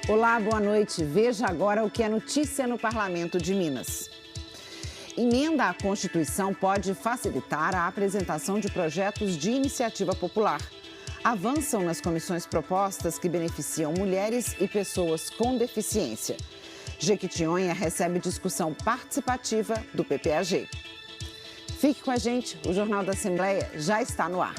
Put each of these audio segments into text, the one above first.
Olá, boa noite. Veja agora o que é notícia no Parlamento de Minas. Emenda à Constituição pode facilitar a apresentação de projetos de iniciativa popular. Avançam nas comissões propostas que beneficiam mulheres e pessoas com deficiência. Jequitinhonha recebe discussão participativa do PPAG. Fique com a gente, o Jornal da Assembleia já está no ar.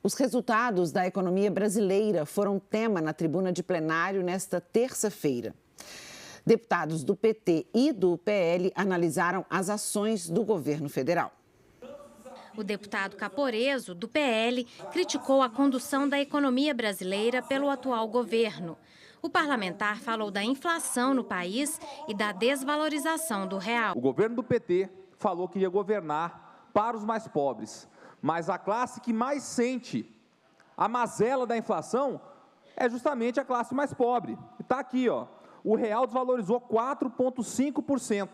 Os resultados da economia brasileira foram tema na tribuna de plenário nesta terça-feira. Deputados do PT e do PL analisaram as ações do governo federal. O deputado Caporeso, do PL, criticou a condução da economia brasileira pelo atual governo. O parlamentar falou da inflação no país e da desvalorização do real. O governo do PT falou que ia governar para os mais pobres. Mas a classe que mais sente a mazela da inflação é justamente a classe mais pobre. Está aqui, ó, o real desvalorizou 4,5%.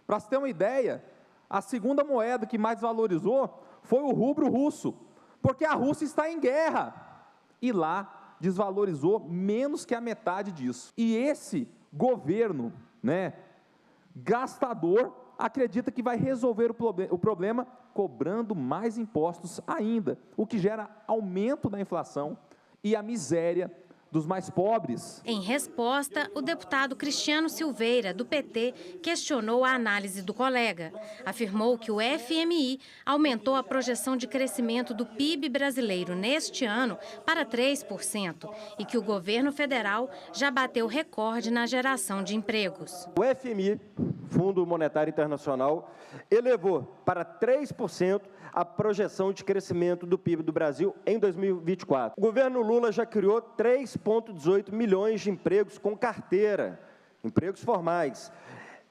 Para você ter uma ideia, a segunda moeda que mais desvalorizou foi o rublo russo, porque a Rússia está em guerra. E lá desvalorizou menos que a metade disso. E esse governo, gastador, acredita que vai resolver o problema cobrando mais impostos ainda, o que gera aumento da inflação e a miséria dos mais pobres. Em resposta, o deputado Cristiano Silveira, do PT, questionou a análise do colega. Afirmou que o FMI aumentou a projeção de crescimento do PIB brasileiro neste ano para 3% e que o governo federal já bateu recorde na geração de empregos. O FMI, Fundo Monetário Internacional, elevou para 3% a projeção de crescimento do PIB do Brasil em 2024. O governo Lula já criou 3,18 milhões de empregos com carteira, empregos formais.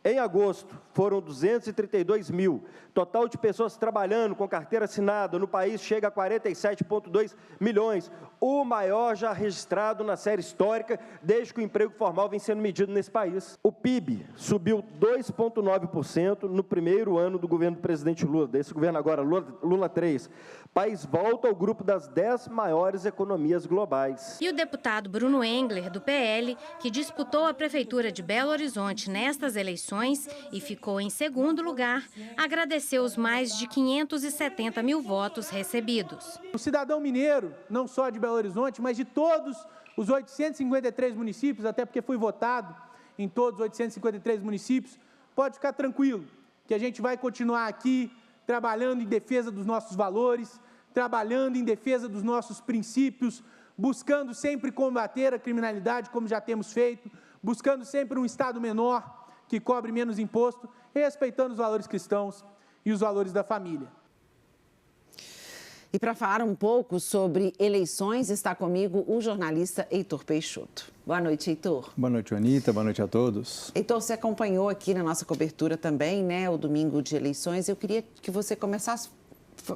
Em agosto, foram 232 mil. Total de pessoas trabalhando com carteira assinada no país chega a 47,2 milhões, o maior já registrado na série histórica desde que o emprego formal vem sendo medido nesse país. O PIB subiu 2,9% no primeiro ano do governo do presidente Lula, desse governo agora, Lula 3. O país volta ao grupo das 10 maiores economias globais. E o deputado Bruno Engler, do PL, que disputou a prefeitura de Belo Horizonte nestas eleições e ficou em segundo lugar, agradeceu os mais de 570 mil votos recebidos. O cidadão mineiro, não só de Belo Horizonte, mas de todos os 853 municípios, até porque fui votado em todos os 853 municípios, pode ficar tranquilo, que a gente vai continuar aqui trabalhando em defesa dos nossos valores, trabalhando em defesa dos nossos princípios, buscando sempre combater a criminalidade, como já temos feito, buscando sempre um Estado menor, que cobre menos imposto, respeitando os valores cristãos e os valores da família. E para falar um pouco sobre eleições, está comigo o jornalista Heitor Peixoto. Boa noite, Heitor. Boa noite, Anita. Boa noite a todos. Heitor, você acompanhou aqui na nossa cobertura também, o domingo de eleições. Eu queria que você começasse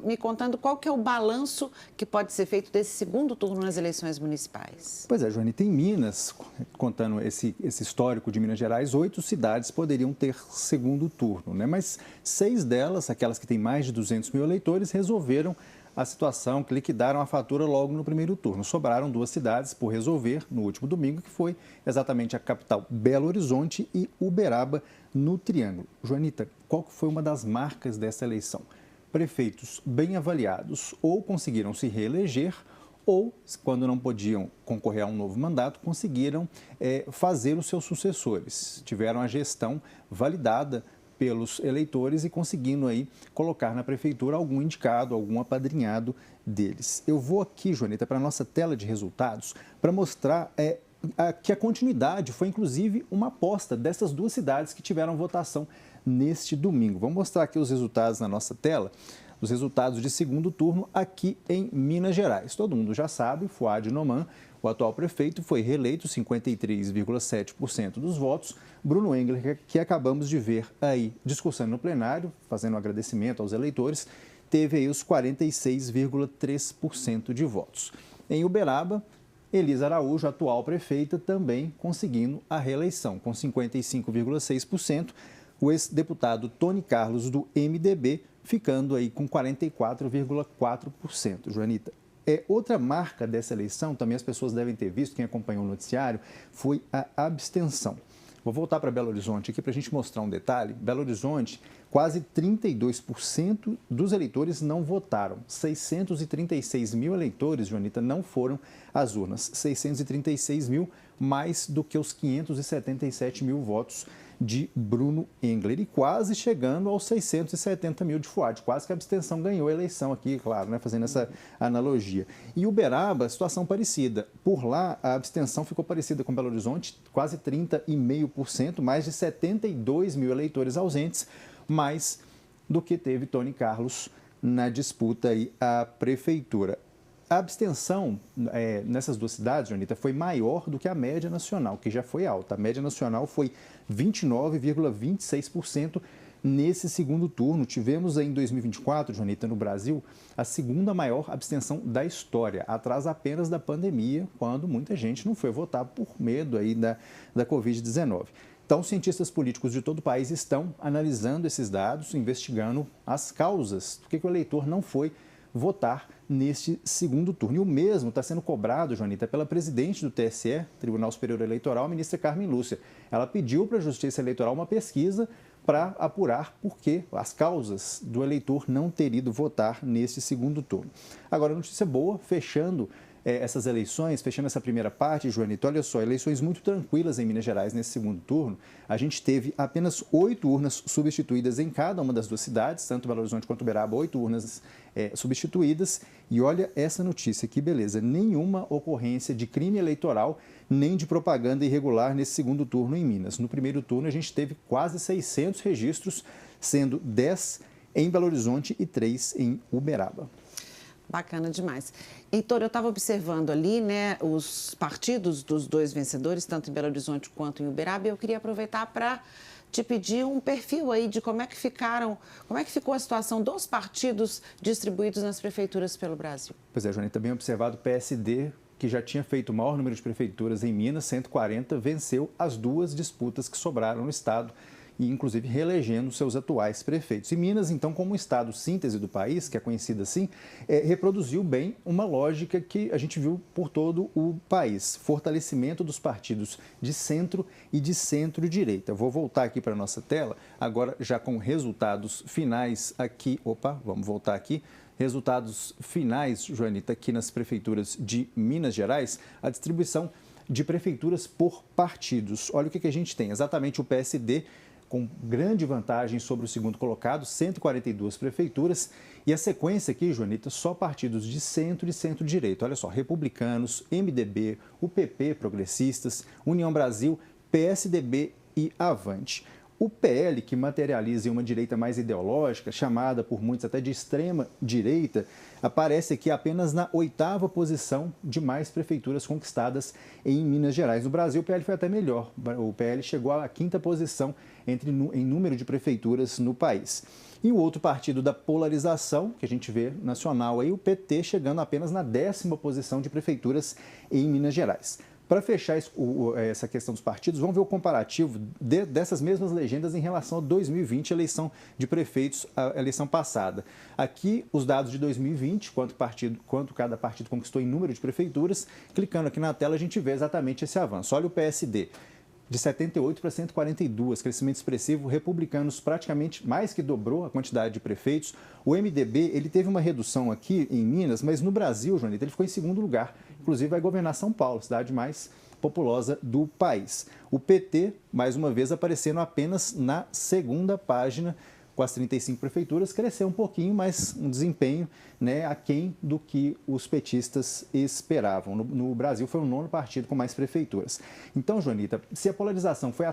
me contando qual que é o balanço que pode ser feito desse segundo turno nas eleições municipais. Pois é, Joanita, em Minas, contando esse histórico de Minas Gerais, 8 cidades poderiam ter segundo turno, Mas 6 delas, aquelas que têm mais de 200 mil eleitores, resolveram a situação, que liquidaram a fatura logo no primeiro turno. Sobraram 2 cidades por resolver no último domingo, que foi exatamente a capital Belo Horizonte e Uberaba, no Triângulo. Joanita, qual foi uma das marcas dessa eleição? Prefeitos bem avaliados ou conseguiram se reeleger ou, quando não podiam concorrer a um novo mandato, conseguiram fazer os seus sucessores. Tiveram a gestão validada pelos eleitores e conseguindo aí colocar na prefeitura algum indicado, algum apadrinhado deles. Eu vou aqui, Joanita, para a nossa tela de resultados para mostrar que a continuidade foi, inclusive, uma aposta dessas 2 cidades que tiveram votação neste domingo. Vamos mostrar aqui os resultados na nossa tela, os resultados de segundo turno aqui em Minas Gerais. Todo mundo já sabe, Fuad Noman, o atual prefeito, foi reeleito, 53,7% dos votos. Bruno Engler, que acabamos de ver aí discursando no plenário, fazendo um agradecimento aos eleitores, teve aí os 46,3% de votos. Em Uberaba, Elisa Araújo, atual prefeita, também conseguindo a reeleição, com 55,6%. O ex-deputado Tony Carlos, do MDB, ficando aí com 44,4%. Joanita, outra marca dessa eleição, também as pessoas devem ter visto, quem acompanhou o noticiário, foi a abstenção. Vou voltar para Belo Horizonte aqui para a gente mostrar um detalhe. Belo Horizonte, quase 32% dos eleitores não votaram. 636 mil eleitores, Joanita, não foram às urnas. 636 mil, mais do que os 577 mil votos de Bruno Engler. E quase chegando aos 670 mil de Fuad. Quase que a abstenção ganhou a eleição aqui, claro, né, fazendo essa analogia. E Uberaba, situação parecida. Por lá, a abstenção ficou parecida com Belo Horizonte, quase 30,5%, mais de 72 mil eleitores ausentes, mais do que teve Tony Carlos na disputa aí à prefeitura. A abstenção nessas duas cidades, Joanita, foi maior do que a média nacional, que já foi alta. A média nacional foi 29,26% nesse segundo turno. Tivemos aí em 2024, Joanita, no Brasil, a segunda maior abstenção da história, atrás apenas da pandemia, quando muita gente não foi votar por medo aí da Covid-19. Então, cientistas políticos de todo o país estão analisando esses dados, investigando as causas do que o eleitor não foi votar neste segundo turno. E o mesmo está sendo cobrado, Joanita, pela presidente do TSE, Tribunal Superior Eleitoral, a ministra Carmen Lúcia. Ela pediu para a Justiça Eleitoral uma pesquisa para apurar por que as causas do eleitor não ter ido votar neste segundo turno. Agora, notícia boa, fechando essas eleições, fechando essa primeira parte, Joanita, olha só, eleições muito tranquilas em Minas Gerais nesse segundo turno. A gente teve apenas 8 urnas substituídas em cada uma das duas cidades, tanto Belo Horizonte quanto Uberaba, 8 urnas substituídas. E olha essa notícia, que beleza, nenhuma ocorrência de crime eleitoral nem de propaganda irregular nesse segundo turno em Minas. No primeiro turno a gente teve quase 600 registros, sendo 10 em Belo Horizonte e 3 em Uberaba. Bacana demais. Heitor, eu estava observando ali, né, os partidos dos dois vencedores, tanto em Belo Horizonte quanto em Uberaba, e eu queria aproveitar para te pedir um perfil aí de como é que ficou a situação dos partidos distribuídos nas prefeituras pelo Brasil. Pois é, Joanita, bem observado, o PSD, que já tinha feito o maior número de prefeituras em Minas, 140, venceu as duas disputas que sobraram no estado, e inclusive reelegendo seus atuais prefeitos. E Minas, então, como estado síntese do país, que é conhecido assim, reproduziu bem uma lógica que a gente viu por todo o país. Fortalecimento dos partidos de centro e de centro-direita. Vou voltar aqui para a nossa tela, agora já com resultados finais aqui. Vamos voltar aqui. Resultados finais, Joanita, aqui nas prefeituras de Minas Gerais, a distribuição de prefeituras por partidos. Olha o que a gente tem. Exatamente o PSD com grande vantagem sobre o segundo colocado, 142 prefeituras. E a sequência aqui, Joanita, só partidos de centro e centro-direita. Olha só, Republicanos, MDB, o PP, Progressistas, União Brasil, PSDB e Avante. O PL, que materializa uma direita mais ideológica, chamada por muitos até de extrema-direita, aparece aqui apenas na 8ª posição de mais prefeituras conquistadas em Minas Gerais. No Brasil, o PL foi até melhor. O PL chegou à 5ª posição em número de prefeituras no país. E o outro partido da polarização, que a gente vê nacional aí, o PT, chegando apenas na 10ª posição de prefeituras em Minas Gerais. Para fechar essa questão dos partidos, vamos ver o comparativo dessas mesmas legendas em relação a 2020, eleição de prefeitos, a eleição passada. Aqui, os dados de 2020, quanto cada partido conquistou em número de prefeituras. Clicando aqui na tela, a gente vê exatamente esse avanço. Olha o PSD, de 78 para 142, crescimento expressivo. Republicanos praticamente mais que dobrou a quantidade de prefeitos. O MDB, ele teve uma redução aqui em Minas, mas no Brasil, Joanita, ele ficou em segundo lugar. Inclusive vai governar São Paulo, cidade mais populosa do país. O PT, mais uma vez, aparecendo apenas na 2ª página, com as 35 prefeituras, cresceu um pouquinho, mas um desempenho, né, aquém do que os petistas esperavam. No Brasil foi o 9º partido com mais prefeituras. Então, Joanita, se a polarização foi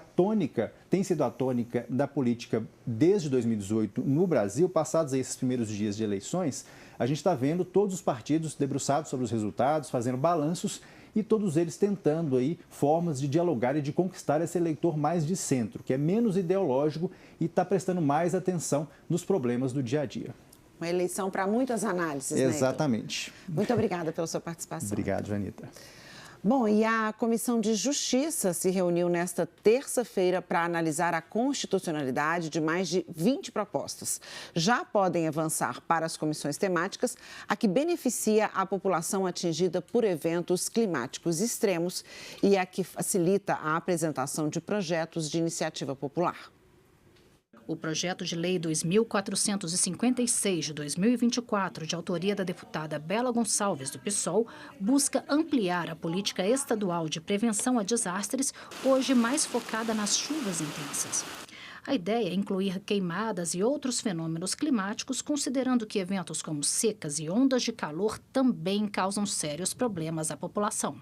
tem sido a tônica da política desde 2018 no Brasil, passados esses primeiros dias de eleições, a gente está vendo todos os partidos debruçados sobre os resultados, fazendo balanços e todos eles tentando aí formas de dialogar e de conquistar esse eleitor mais de centro, que é menos ideológico e está prestando mais atenção nos problemas do dia a dia. Uma eleição para muitas análises, né? Exatamente. Muito obrigada pela sua participação. Obrigado, Janita. Bom, e a Comissão de Justiça se reuniu nesta terça-feira para analisar a constitucionalidade de mais de 20 propostas. Já podem avançar para as comissões temáticas a que beneficia a população atingida por eventos climáticos extremos e a que facilita a apresentação de projetos de iniciativa popular. O projeto de lei 2456 de 2024, de autoria da deputada Bela Gonçalves, do PSOL, busca ampliar a política estadual de prevenção a desastres, hoje mais focada nas chuvas intensas. A ideia é incluir queimadas e outros fenômenos climáticos, considerando que eventos como secas e ondas de calor também causam sérios problemas à população.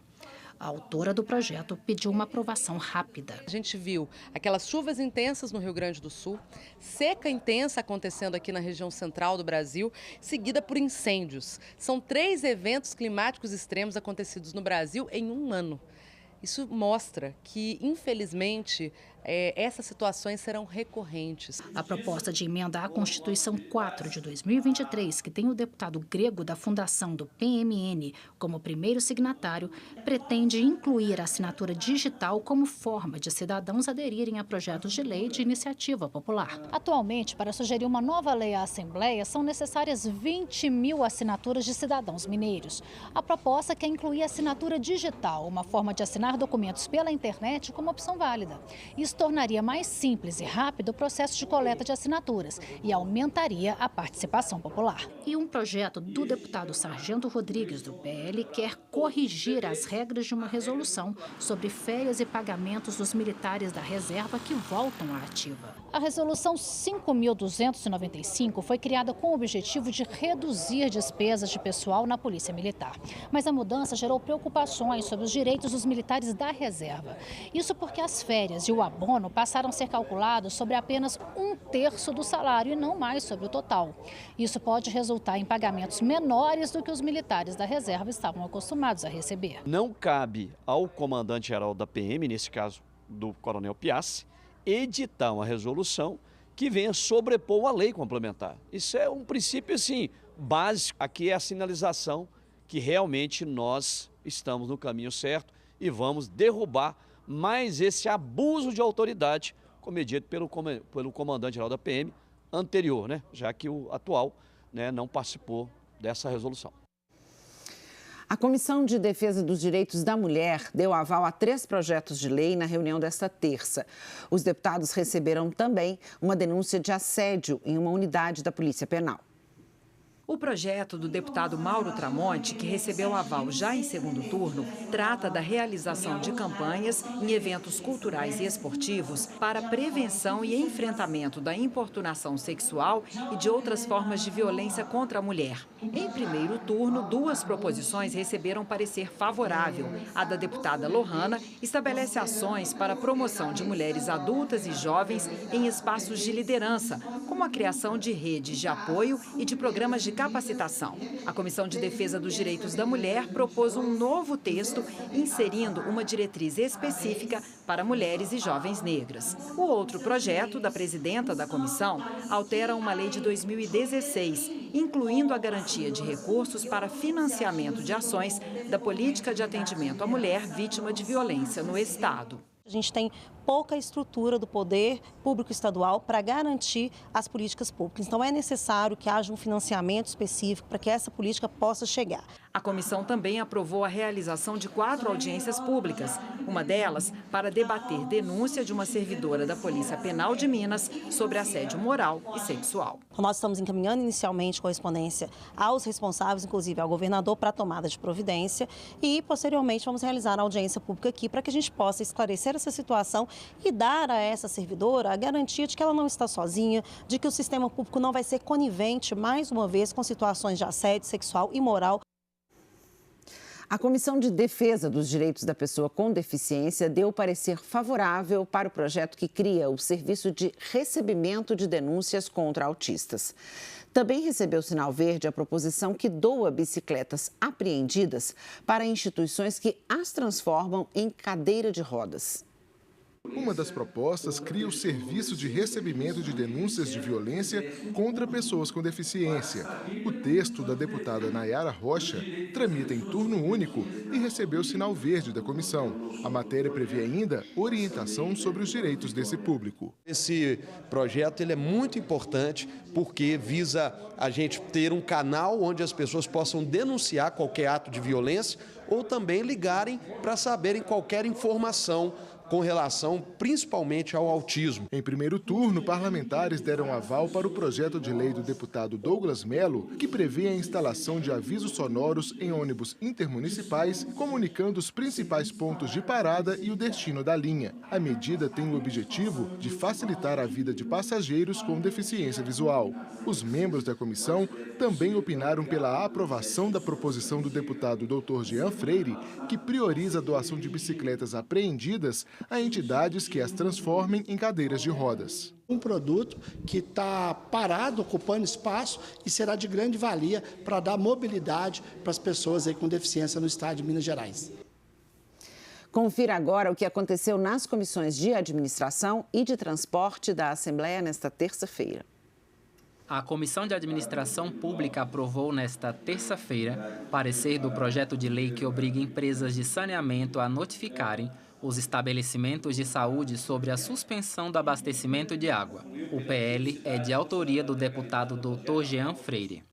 A autora do projeto pediu uma aprovação rápida. A gente viu aquelas chuvas intensas no Rio Grande do Sul, seca intensa acontecendo aqui na região central do Brasil, seguida por incêndios. São 3 eventos climáticos extremos acontecidos no Brasil em um ano. Isso mostra que, infelizmente, essas situações serão recorrentes. A proposta de emenda à Constituição 4 de 2023, que tem o deputado grego da fundação do PMN como primeiro signatário, pretende incluir a assinatura digital como forma de cidadãos aderirem a projetos de lei de iniciativa popular. Atualmente, para sugerir uma nova lei à Assembleia, são necessárias 20 mil assinaturas de cidadãos mineiros. A proposta quer incluir a assinatura digital, uma forma de assinar documentos pela internet como opção válida. Isso tornaria mais simples e rápido o processo de coleta de assinaturas e aumentaria a participação popular. E um projeto do deputado Sargento Rodrigues, do PL, quer corrigir as regras de uma resolução sobre férias e pagamentos dos militares da reserva que voltam à ativa. A resolução 5.295 foi criada com o objetivo de reduzir despesas de pessoal na Polícia Militar. Mas a mudança gerou preocupações sobre os direitos dos militares da reserva. Isso porque as férias e o abono passaram a ser calculados sobre apenas 1/3 do salário e não mais sobre o total. Isso pode resultar em pagamentos menores do que os militares da reserva estavam acostumados a receber. Não cabe ao comandante-geral da PM, nesse caso do coronel Piassi, editar uma resolução que venha sobrepor a lei complementar. Isso é um princípio, assim, básico. Aqui é a sinalização que realmente nós estamos no caminho certo e vamos derrubar mais esse abuso de autoridade cometido pelo comandante-geral da PM anterior, já que o atual não participou dessa resolução. A Comissão de Defesa dos Direitos da Mulher deu aval a 3 projetos de lei na reunião desta terça. Os deputados receberam também uma denúncia de assédio em uma unidade da Polícia Penal. O projeto do deputado Mauro Tramonte, que recebeu aval já em segundo turno, trata da realização de campanhas em eventos culturais e esportivos para prevenção e enfrentamento da importunação sexual e de outras formas de violência contra a mulher. Em primeiro turno, 2 proposições receberam parecer favorável. A da deputada Lohana estabelece ações para a promoção de mulheres adultas e jovens em espaços de liderança, como a criação de redes de apoio e de programas de capacitação. A Comissão de Defesa dos Direitos da Mulher propôs um novo texto, inserindo uma diretriz específica para mulheres e jovens negras. O outro projeto, da presidenta da comissão, altera uma lei de 2016, incluindo a garantia de recursos para financiamento de ações da política de atendimento à mulher vítima de violência no Estado. A gente tem pouca estrutura do poder público estadual para garantir as políticas públicas. Então, é necessário que haja um financiamento específico para que essa política possa chegar. A comissão também aprovou a realização de 4 audiências públicas. Uma delas para debater denúncia de uma servidora da Polícia Penal de Minas sobre assédio moral e sexual. Nós estamos encaminhando inicialmente correspondência aos responsáveis, inclusive ao governador, para a tomada de providência e, posteriormente, vamos realizar a audiência pública aqui para que a gente possa esclarecer essa situação e dar a essa servidora a garantia de que ela não está sozinha, de que o sistema público não vai ser conivente, mais uma vez, com situações de assédio sexual e moral. A Comissão de Defesa dos Direitos da Pessoa com Deficiência deu parecer favorável para o projeto que cria o Serviço de Recebimento de Denúncias contra Autistas. Também recebeu sinal verde a proposição que doa bicicletas apreendidas para instituições que as transformam em cadeira de rodas. Uma das propostas cria o serviço de recebimento de denúncias de violência contra pessoas com deficiência. O texto da deputada Nayara Rocha tramita em turno único e recebeu sinal verde da comissão. A matéria prevê ainda orientação sobre os direitos desse público. Esse projeto ele é muito importante porque visa a gente ter um canal onde as pessoas possam denunciar qualquer ato de violência ou também ligarem para saberem qualquer informação com relação principalmente ao autismo. Em primeiro turno, parlamentares deram aval para o projeto de lei do deputado Douglas Melo, que prevê a instalação de avisos sonoros em ônibus intermunicipais, comunicando os principais pontos de parada e o destino da linha. A medida tem o objetivo de facilitar a vida de passageiros com deficiência visual. Os membros da comissão também opinaram pela aprovação da proposição do deputado Dr. Jean Freire, que prioriza a doação de bicicletas apreendidas a entidades que as transformem em cadeiras de rodas. Um produto que está parado, ocupando espaço e será de grande valia para dar mobilidade para as pessoas aí com deficiência no estado de Minas Gerais. Confira agora o que aconteceu nas comissões de administração e de transporte da Assembleia nesta terça-feira. A Comissão de Administração Pública aprovou nesta terça-feira parecer do projeto de lei que obriga empresas de saneamento a notificarem os estabelecimentos de saúde sobre a suspensão do abastecimento de água. O PL é de autoria do deputado Dr. Jean Freire.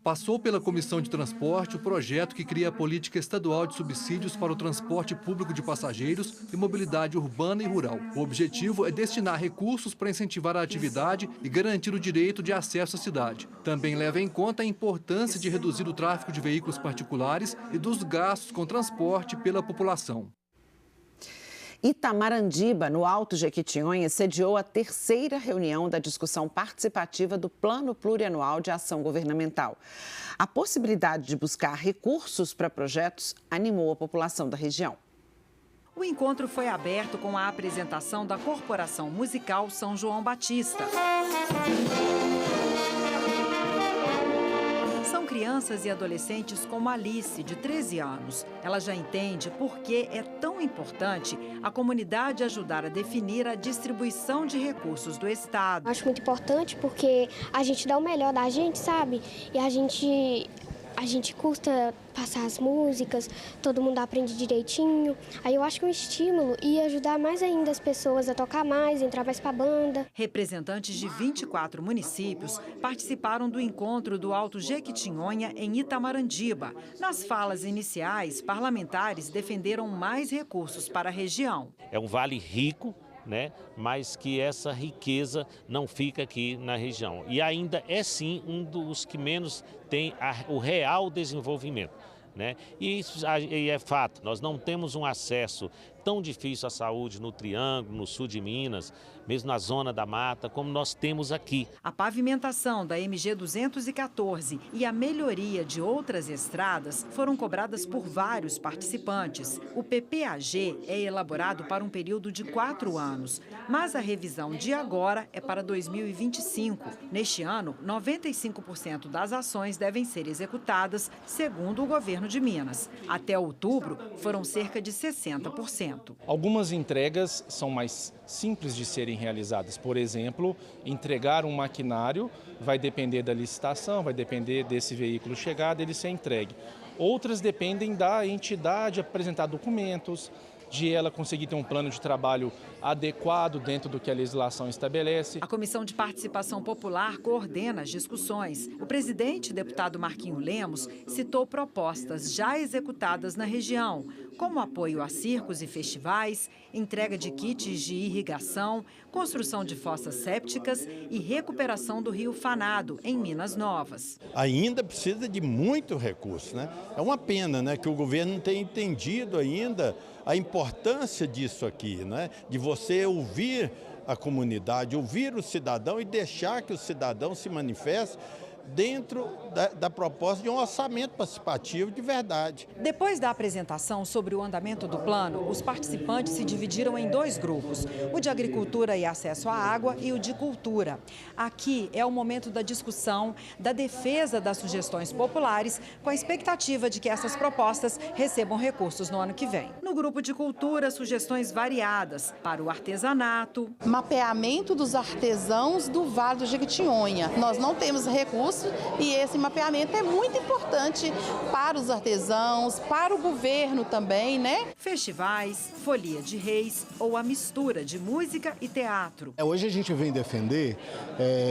Passou pela Comissão de Transporte o projeto que cria a política estadual de subsídios para o transporte público de passageiros e mobilidade urbana e rural. O objetivo é destinar recursos para incentivar a atividade e garantir o direito de acesso à cidade. Também leva em conta a importância de reduzir o tráfego de veículos particulares e dos gastos com transporte pela população. Itamarandiba, no Alto Jequitinhonha, sediou a terceira reunião da discussão participativa do Plano Plurianual de Ação Governamental. A possibilidade de buscar recursos para projetos animou a população da região. O encontro foi aberto com a apresentação da Corporação Musical São João Batista. São crianças e adolescentes como Alice, de 13 anos. Ela já entende por que é tão importante a comunidade ajudar a definir a distribuição de recursos do Estado. Acho muito importante porque a gente dá o melhor da gente, sabe? E a gente curta passar as músicas, todo mundo aprende direitinho. Aí eu acho que é um estímulo e ajudar mais ainda as pessoas a tocar mais, entrar mais para a banda. Representantes de 24 municípios participaram do encontro do Alto Jequitinhonha em Itamarandiba. Nas falas iniciais, parlamentares defenderam mais recursos para a região. É um vale rico, mas que essa riqueza não fica aqui na região. E ainda é sim um dos que menos tem o real desenvolvimento. E isso é fato, nós não temos um acesso tão difícil à saúde no Triângulo, no sul de Minas, mesmo na zona da mata, como nós temos aqui. A pavimentação da MG 214 e a melhoria de outras estradas foram cobradas por vários participantes. O PPAG é elaborado para um período de 4 anos, mas a revisão de agora é para 2025. Neste ano, 95% das ações devem ser executadas, segundo o governo de Minas. Até outubro, foram cerca de 60%. Algumas entregas são mais simples de serem realizadas. Por exemplo, entregar um maquinário vai depender da licitação, vai depender desse veículo chegar, dele ser entregue. Outras dependem da entidade apresentar documentos, de ela conseguir ter um plano de trabalho adequado dentro do que a legislação estabelece. A Comissão de Participação Popular coordena as discussões. O presidente, deputado Marquinho Lemos, citou propostas já executadas na região, como apoio a circos e festivais, entrega de kits de irrigação, construção de fossas sépticas e recuperação do Rio Fanado, em Minas Novas. Ainda precisa de muito recurso, É uma pena, que o governo não tenha entendido ainda a importância disso aqui, De você ouvir a comunidade, ouvir o cidadão e deixar que o cidadão se manifeste dentro da proposta de um orçamento participativo de verdade. Depois da apresentação sobre o andamento do plano, os participantes se dividiram em 2 grupos, o de agricultura e acesso à água e o de cultura. Aqui é o momento da discussão, da defesa das sugestões populares, com a expectativa de que essas propostas recebam recursos no ano que vem. No grupo de cultura, sugestões variadas para o artesanato. Mapeamento dos artesãos do Vale do Jequitinhonha. Nós não temos recursos e esse mapeamento é muito importante para os artesãos, para o governo também, né? Festivais, folia de reis ou a mistura de música e teatro. Hoje a gente vem defender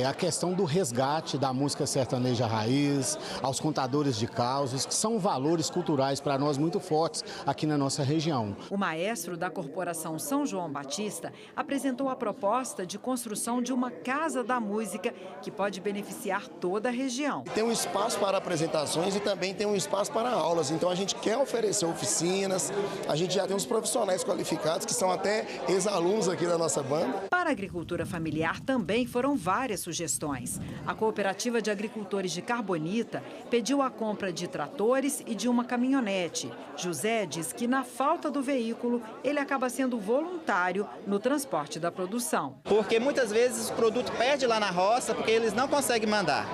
a questão do resgate da música sertaneja raiz, aos contadores de causos, que são valores culturais para nós muito fortes aqui na nossa região. O maestro da Corporação São João Batista apresentou a proposta de construção de uma Casa da Música que pode beneficiar toda a região. Tem um espaço para apresentações e também tem um espaço para aulas, então a gente quer oferecer oficinas, a gente já tem uns profissionais qualificados que são até ex-alunos aqui da nossa banda. Para a agricultura familiar também foram várias sugestões. A Cooperativa de Agricultores de Carbonita pediu a compra de tratores e de uma caminhonete. José diz que na falta do veículo, ele acaba sendo voluntário no transporte da produção. Porque muitas vezes o produto perde lá na roça porque eles não conseguem mandar.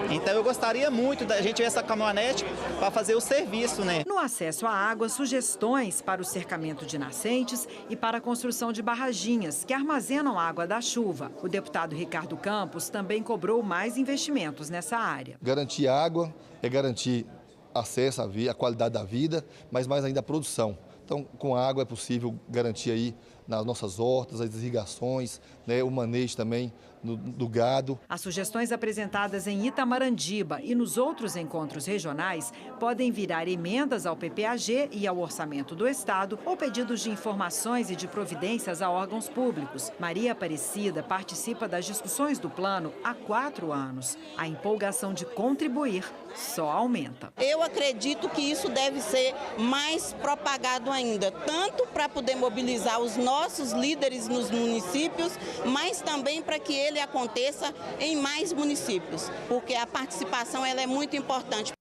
Então eu gostaria muito da gente ver essa caminhonete para fazer o serviço, né? No acesso à água, sugestões para o cercamento de nascentes e para a construção de barraginhas que armazenam água da chuva. O deputado Ricardo Campos também cobrou mais investimentos nessa área. Garantir água é garantir acesso à qualidade da vida, mas mais ainda a produção. Então, com a água é possível garantir aí nas nossas hortas, as irrigações, né, o manejo também do gado. As sugestões apresentadas em Itamarandiba e nos outros encontros regionais podem virar emendas ao PPAG e ao orçamento do Estado ou pedidos de informações e de providências a órgãos públicos. Maria Aparecida participa das discussões do plano há 4 anos. A empolgação de contribuir só aumenta. Eu acredito que isso deve ser mais propagado ainda, tanto para poder mobilizar os nossos líderes nos municípios, mas também para que ele aconteça em mais municípios, porque a participação ela é muito importante.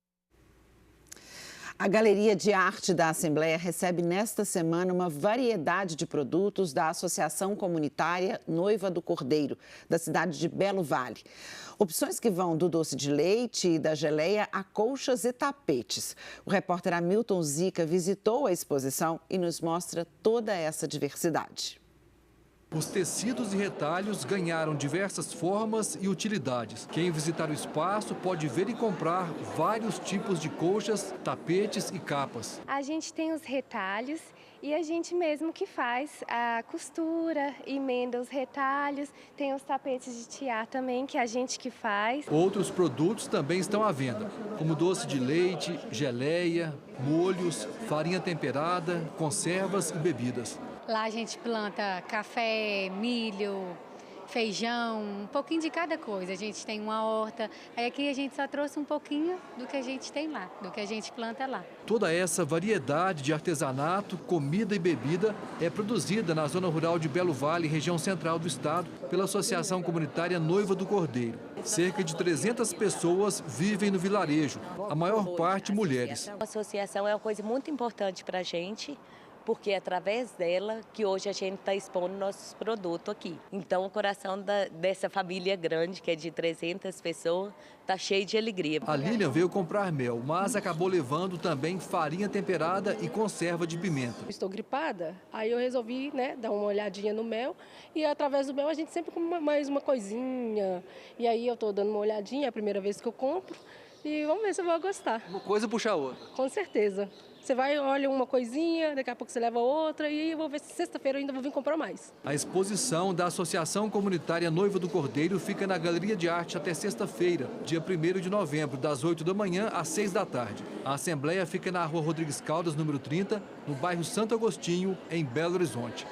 A Galeria de Arte da Assembleia recebe nesta semana uma variedade de produtos da Associação Comunitária Noiva do Cordeiro, da cidade de Belo Vale. Opções que vão do doce de leite e da geleia a colchas e tapetes. O repórter Hamilton Zica visitou a exposição e nos mostra toda essa diversidade. Os tecidos e retalhos ganharam diversas formas e utilidades. Quem visitar o espaço pode ver e comprar vários tipos de colchas, tapetes e capas. A gente tem os retalhos e a gente mesmo que faz a costura, emenda os retalhos. Tem os tapetes de tiar também, que é a gente que faz. Outros produtos também estão à venda, como doce de leite, geleia, molhos, farinha temperada, conservas e bebidas. Lá a gente planta café, milho, feijão, um pouquinho de cada coisa. A gente tem uma horta, aí aqui a gente só trouxe um pouquinho do que a gente tem lá, do que a gente planta lá. Toda essa variedade de artesanato, comida e bebida é produzida na zona rural de Belo Vale, região central do estado, pela Associação Comunitária Noiva do Cordeiro. Cerca de 300 pessoas vivem no vilarejo, a maior parte mulheres. A associação é uma coisa muito importante para a gente, porque é através dela que hoje a gente está expondo nossos produtos aqui. Então, o coração dessa família grande, que é de 300 pessoas, está cheio de alegria. A Lilian veio comprar mel, mas acabou levando também farinha temperada e conserva de pimenta. Estou gripada, aí eu resolvi, dar uma olhadinha no mel e através do mel a gente sempre come mais uma coisinha. E aí eu estou dando uma olhadinha, é a primeira vez que eu compro e vamos ver se eu vou gostar. Uma coisa puxa a outra. Com certeza. Você vai, olha uma coisinha, daqui a pouco você leva outra e eu vou ver se sexta-feira eu ainda vou vir comprar mais. A exposição da Associação Comunitária Noiva do Cordeiro fica na Galeria de Arte até sexta-feira, dia 1º de novembro, das 8 da manhã às 6 da tarde. A Assembleia fica na Rua Rodrigues Caldas, número 30, no bairro Santo Agostinho, em Belo Horizonte.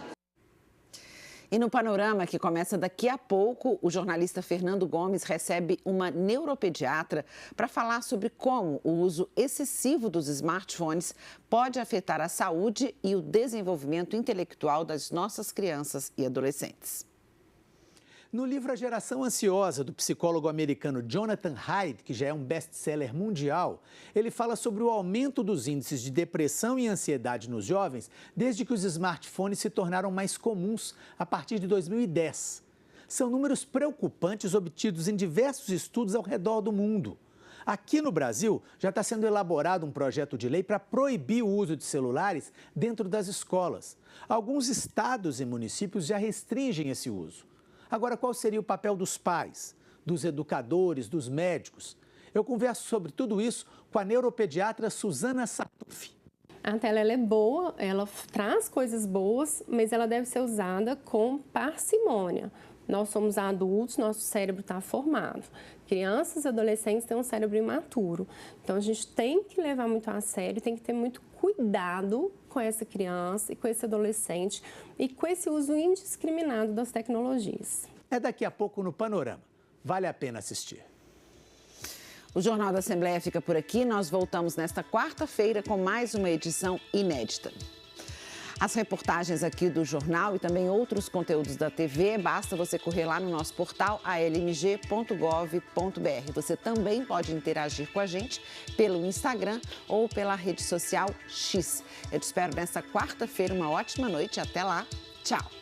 E no Panorama, que começa daqui a pouco, o jornalista Fernando Gomes recebe uma neuropediatra para falar sobre como o uso excessivo dos smartphones pode afetar a saúde e o desenvolvimento intelectual das nossas crianças e adolescentes. No livro A Geração Ansiosa, do psicólogo americano Jonathan Haidt, que já é um best-seller mundial, ele fala sobre o aumento dos índices de depressão e ansiedade nos jovens desde que os smartphones se tornaram mais comuns a partir de 2010. São números preocupantes obtidos em diversos estudos ao redor do mundo. Aqui no Brasil, já está sendo elaborado um projeto de lei para proibir o uso de celulares dentro das escolas. Alguns estados e municípios já restringem esse uso. Agora, qual seria o papel dos pais, dos educadores, dos médicos? Eu converso sobre tudo isso com a neuropediatra Suzana Satuf. A tela ela é boa, ela traz coisas boas, mas ela deve ser usada com parcimônia. Nós somos adultos, nosso cérebro está formado. Crianças e adolescentes têm um cérebro imaturo. Então, a gente tem que levar muito a sério, tem que ter muito cuidado com essa criança e com esse adolescente e com esse uso indiscriminado das tecnologias. É daqui a pouco no Panorama. Vale a pena assistir. O Jornal da Assembleia fica por aqui. Nós voltamos nesta quarta-feira com mais uma edição inédita. As reportagens aqui do jornal e também outros conteúdos da TV, basta você correr lá no nosso portal almg.gov.br. Você também pode interagir com a gente pelo Instagram ou pela rede social X. Eu te espero nesta quarta-feira. Uma ótima noite. Até lá. Tchau.